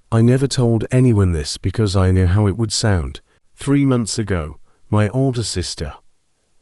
I never told anyone this because I knew how it would sound. 3 months ago, my older sister,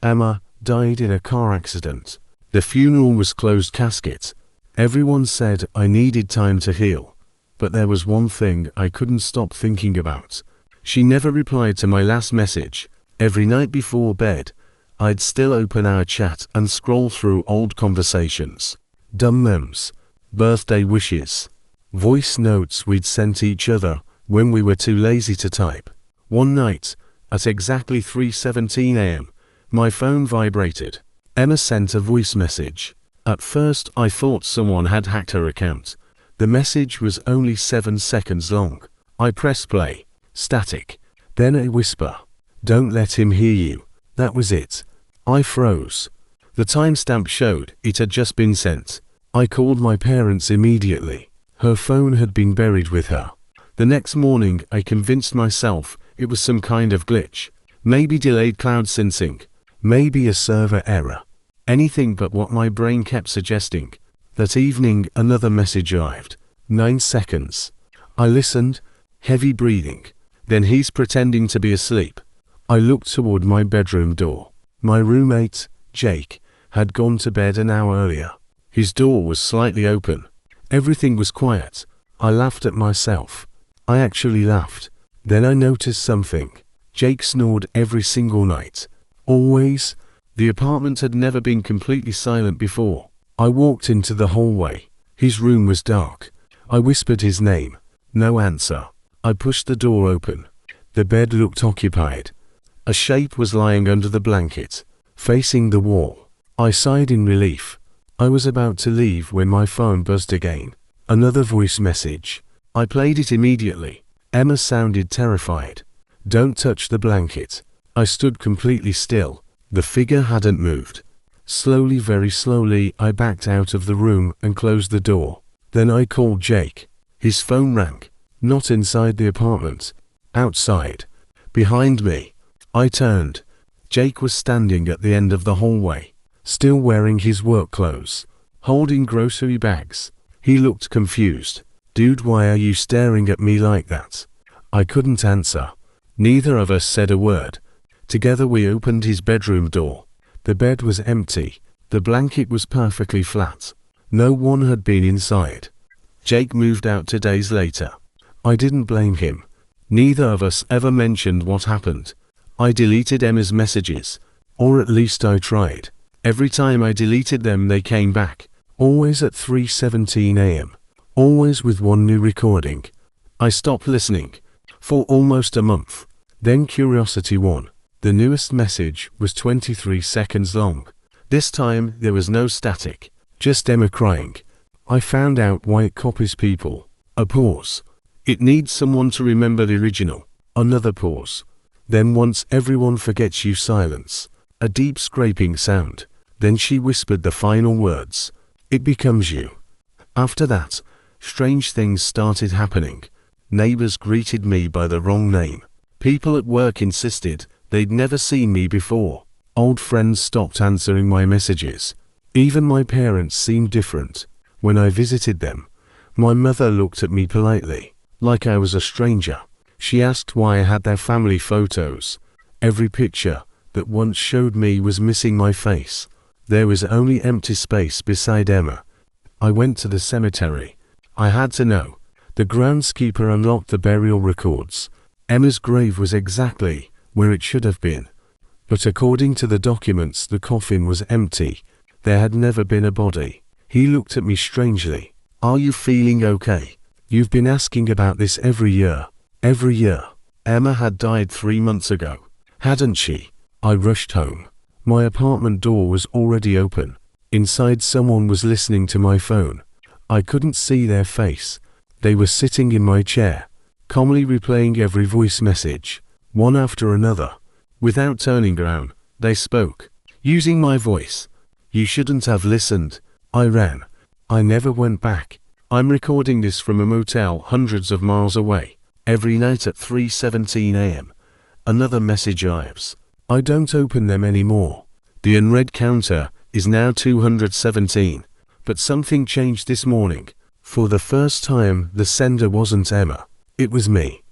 Emma, died in a car accident. The funeral was closed casket. Everyone said I needed time to heal. But there was one thing I couldn't stop thinking about. She never replied to my last message. Every night before bed, I'd still open our chat and scroll through old conversations. Dumb memes, birthday wishes, voice notes we'd sent each other when we were too lazy to type. One night, at exactly 3:17 a.m., my phone vibrated. Emma sent a voice message. At first I thought someone had hacked her account. The message was only 7 seconds long. I pressed play. Static. Then a whisper. "Don't let him hear you." That was it. I froze. The timestamp showed it had just been sent. I called my parents immediately. Her phone had been buried with her. The next morning I convinced myself it was some kind of glitch. Maybe delayed cloud syncing. Maybe a server error. Anything but what my brain kept suggesting. That evening another message arrived. 9 seconds. I listened. Heavy breathing. Then he's pretending to be asleep. I looked toward my bedroom door. My roommate, Jake, had gone to bed an hour earlier. His door was slightly open. Everything was quiet. I laughed at myself. I actually laughed. Then I noticed something. Jake snored every single night. Always. The apartment had never been completely silent before. I walked into the hallway. His room was dark. I whispered his name. No answer. I pushed the door open. The bed looked occupied. A shape was lying under the blanket, facing the wall. I sighed in relief. I was about to leave when my phone buzzed again. Another voice message. I played it immediately. Emma sounded terrified. "Don't touch the blanket." I stood completely still. The figure hadn't moved. Slowly, very slowly, I backed out of the room and closed the door. Then I called Jake. His phone rang. Not inside the apartment. Outside. Behind me. I turned. Jake was standing at the end of the hallway, still wearing his work clothes, holding grocery bags. He looked confused. "Dude, why are you staring at me like that?" I couldn't answer. Neither of us said a word. Together we opened his bedroom door. The bed was empty. The blanket was perfectly flat. No one had been inside. Jake moved out 2 days later. I didn't blame him. Neither of us ever mentioned what happened. I deleted Emma's messages. Or at least I tried. Every time I deleted them they came back. Always at 3:17 a.m. Always with one new recording. I stopped listening. For almost a month. Then curiosity won. The newest message was 23 seconds long. This time there was no static. Just Emma crying. I found out why it copies people. A pause. It needs someone to remember the original. Another pause. Then once everyone forgets you, silence. A deep scraping sound. Then she whispered the final words. It becomes you. After that, strange things started happening. Neighbors greeted me by the wrong name. People at work insisted they'd never seen me before. Old friends stopped answering my messages. Even my parents seemed different. When I visited them, my mother looked at me politely, like I was a stranger. She asked why I had their family photos. Every picture that once showed me was missing my face. There was only empty space beside Emma. I went to the cemetery. I had to know. The groundskeeper unlocked the burial records. Emma's grave was exactly where it should have been. But according to the documents, the coffin was empty. There had never been a body. He looked at me strangely. "Are you feeling okay? You've been asking about this every year." Every year. Emma had died 3 months ago, hadn't she? I rushed home. My apartment door was already open. Inside someone was listening to my phone. I couldn't see their face. They were sitting in my chair, calmly replaying every voice message, one after another. Without turning around, they spoke, using my voice. "You shouldn't have listened." I ran. I never went back. I'm recording this from a motel hundreds of miles away. Every night at 3:17 a.m. another message arrives. I don't open them anymore. The unread counter is now 217. But something changed this morning. For the first time, the sender wasn't Emma. It was me.